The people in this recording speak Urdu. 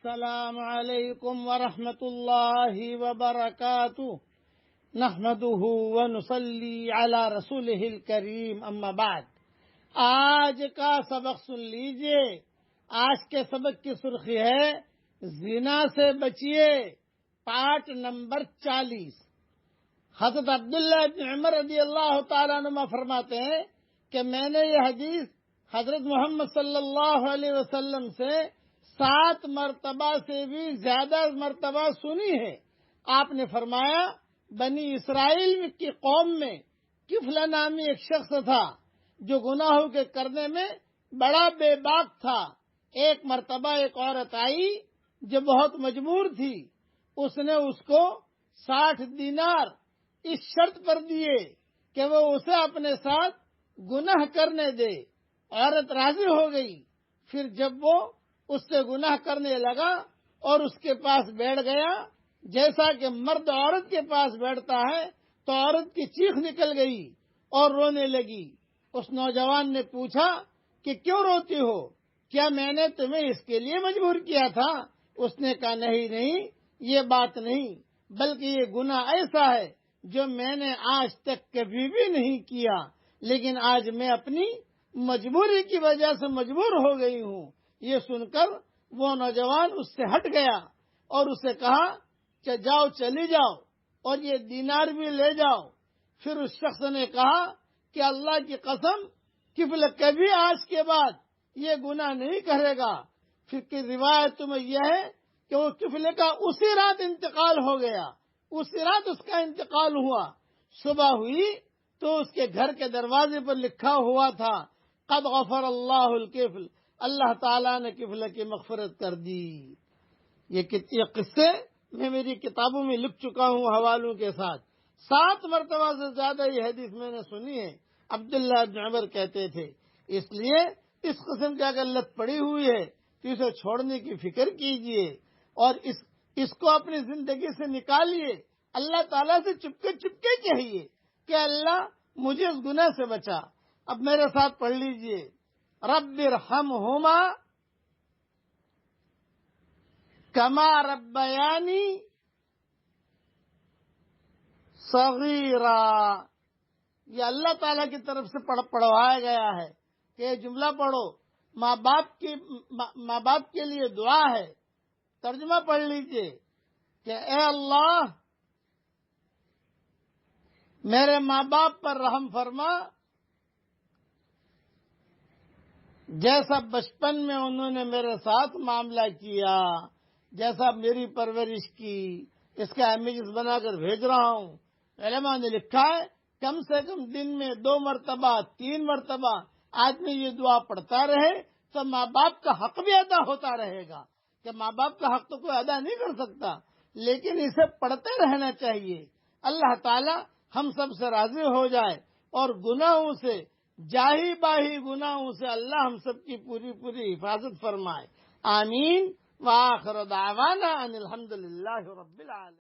السلام علیکم ورحمۃ اللہ وبرکاتہ نحمده ونصلی علی رسولہ الکریم اما بعد۔ آج کا سبق سن لیجئے۔ آج کے سبق کی سرخی ہے زنا سے بچیے، پارٹ نمبر 40۔ حضرت عبداللہ بن عمر رضی اللہ تعالیٰ عنہ فرماتے ہیں کہ میں نے یہ حدیث حضرت محمد صلی اللہ علیہ وسلم سے 7 مرتبہ سے بھی زیادہ مرتبہ سنی ہے۔ آپ نے فرمایا، بنی اسرائیل کی قوم میں کفل نامی ایک شخص تھا جو گناہوں کے کرنے میں بڑا بے باک تھا۔ ایک مرتبہ ایک عورت آئی جو بہت مجبور تھی۔ اس نے اس کو 60 دینار اس شرط پر دیے کہ وہ اسے اپنے ساتھ گناہ کرنے دے۔ عورت راضی ہو گئی۔ پھر جب وہ اس سے گناہ کرنے لگا اور اس کے پاس بیٹھ گیا، جیسا کہ مرد عورت کے پاس بیٹھتا ہے، تو عورت کی چیخ نکل گئی اور رونے لگی۔ اس نوجوان نے پوچھا کہ کیوں روتی ہو؟ کیا میں نے تمہیں اس کے لیے مجبور کیا تھا؟ اس نے کہا نہیں، یہ بات نہیں، بلکہ یہ گناہ ایسا ہے جو میں نے آج تک کبھی بھی نہیں کیا، لیکن آج میں اپنی مجبوری کی وجہ سے مجبور ہو گئی ہوں۔ یہ سن کر وہ نوجوان اس سے ہٹ گیا اور اسے کہا کہ جاؤ، چلی جاؤ اور یہ دینار بھی لے جاؤ۔ پھر اس شخص نے کہا کہ اللہ کی قسم، کفل کبھی آج کے بعد یہ گناہ نہیں کرے گا۔ پھر کی روایت میں یہ ہے کہ وہ کفل کا اسی رات انتقال ہو گیا، اسی رات اس کا انتقال ہوا۔ صبح ہوئی تو اس کے گھر کے دروازے پر لکھا ہوا تھا، قد غفر اللہ الکفل، اللہ تعالیٰ نے کفل کی مغفرت کر دی۔ یہ قصے میں میری کتابوں میں لکھ چکا ہوں حوالوں کے ساتھ۔ 7 مرتبہ سے زیادہ یہ حدیث میں نے سنی ہے۔ عبداللہ بن عمر کہتے تھے، اس لیے اس قسم کی اگر لت پڑی ہوئی ہے تو اسے چھوڑنے کی فکر کیجئے اور اس کو اپنی زندگی سے نکالیے۔ اللہ تعالیٰ سے چپکے چاہیے کہ اللہ مجھے اس گناہ سے بچا۔ اب میرے ساتھ پڑھ لیجئے، رب ارحمہما کما ربیانی صغیرا۔ یہ اللہ تعالیٰ کی طرف سے پڑھوایا گیا ہے کہ یہ جملہ پڑھو، ماں باپ کے لیے دعا ہے۔ ترجمہ پڑھ لیجئے کہ اے اللہ میرے ماں باپ پر رحم فرما، جیسا بچپن میں انہوں نے میرے ساتھ معاملہ کیا، جیسا میری پرورش کی، اس کا امیجز بنا کر بھیج رہا ہوں۔ علماء نے لکھا ہے کم سے کم دن میں 2 مرتبہ 3 مرتبہ آدمی یہ دعا پڑھتا رہے تو ماں باپ کا حق بھی ادا ہوتا رہے گا، کہ ماں باپ کا حق تو کوئی ادا نہیں کر سکتا، لیکن اسے پڑھتے رہنا چاہیے۔ اللہ تعالی ہم سب سے راضی ہو جائے اور گناہوں سے، جاہی باہی گناہوں سے اللہ ہم سب کی پوری حفاظت فرمائے۔ آمین۔ وآخر دعوانا ان الحمدللہ رب العالمین۔